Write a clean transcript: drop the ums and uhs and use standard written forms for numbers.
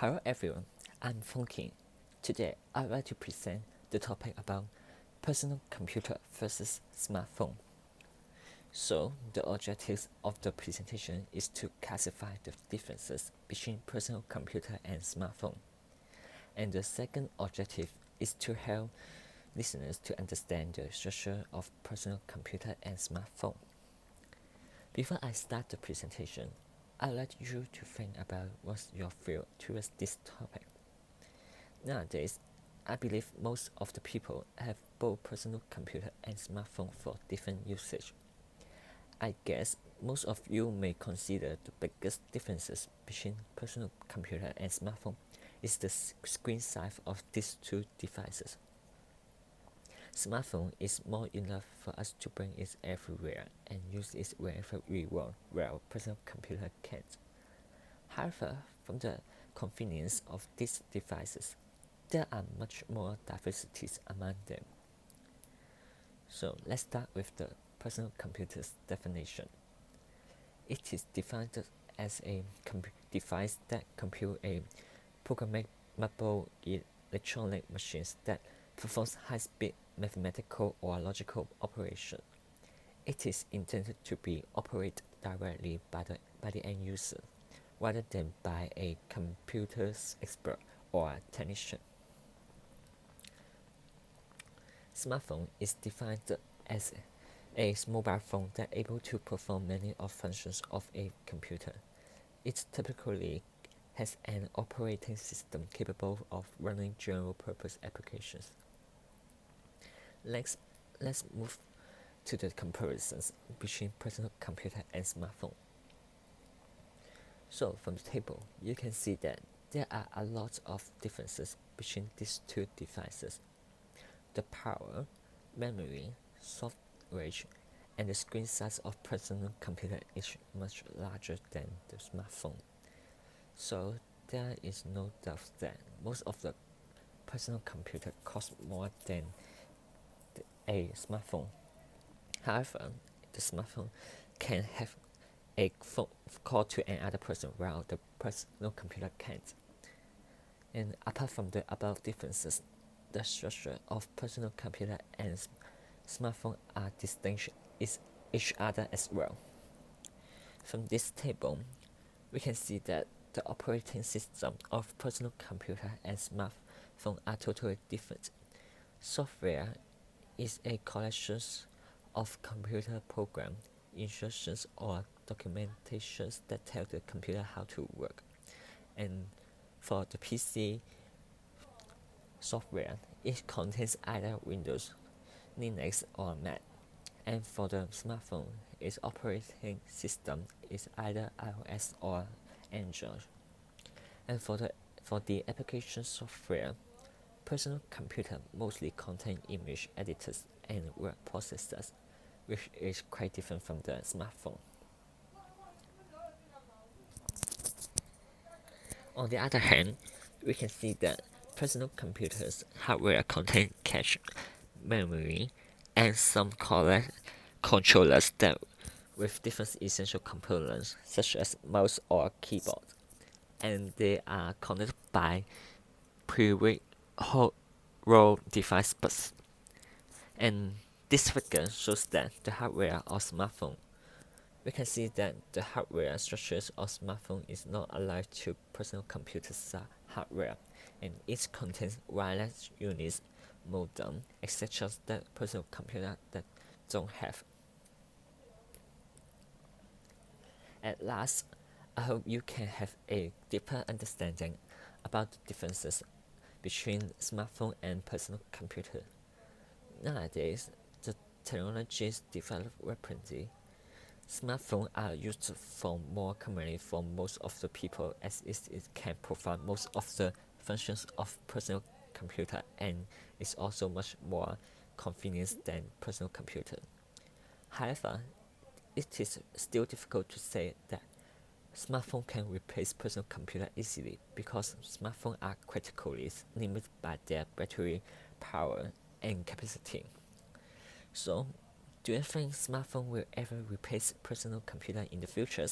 Hello everyone, I'm Funky. Today I'd like to present the topic about personal computer versus smartphone. So the objective of the presentation is to classify the differences between personal computer and smartphone. And the second objective is to help listeners to understand the structure of personal computer and smartphone. Before I start the presentation, I'd like you to think about what's your view towards this topic. Nowadays, I believe most of the people have both personal computer and smartphone for different usage. I guess most of you may consider the biggest differences between personal computer and smartphone is the screen size of these two devices. Smartphone is more enough for us to bring it everywhere and use it wherever we want, while personal computer can't. However, from the convenience of these devices, there are much more diversities among them. So let's start with the personal computer's definition. It is defined as a device that computes a programmable electronic machines that performs high-speed mathematical or logical operation. It is intended to be operated directly by the end user, rather than by a computer expert or technician. Smartphone is defined as a mobile phone that is able to perform many of functions of a computer. It typically has an operating system capable of running general-purpose applications. Let's move to the comparisons between personal computer and smartphone. So from the table, you can see that there are a lot of differences between these two devices. The power, memory, storage, and the screen size of personal computer is much larger than the smartphone. So there is no doubt that most of the personal computer cost more than a smartphone. However, the smartphone can have a phone call to another person while the personal computer can't. And apart from the above differences, the structure of personal computer and smartphone are distinct each other as well. From this table, we can see that the operating system of personal computer and smartphone are totally different. Software is a collection of computer program, instructions, or documentations that tell the computer how to work. And for the PC software, it contains either Windows, Linux, or Mac. And for the smartphone, its operating system is either iOS or Android. And for the application software, personal computer mostly contain image editors and word processors, which is quite different from the smartphone. On the other hand, we can see that personal computers hardware contain cache, memory, and some controllers that with different essential components such as mouse or keyboard, and they are connected by peripheral device bus. And this figure shows that the hardware of smartphone. We can see that the hardware structures of smartphone is not alike to personal computer hardware, and it contains wireless units, modem, etc. that personal computer that don't have. At last, I hope you can have a deeper understanding about the differences between smartphone and personal computer. Nowadays, the technologies develop rapidly. Smartphones are used for more commonly for most of the people as it can provide most of the functions of personal computer and is also much more convenient than personal computer. However, it is still difficult to say that smartphone can replace personal computer easily because smartphones are critically limited by their battery power and capacity. So, do you think smartphone will ever replace personal computer in the future?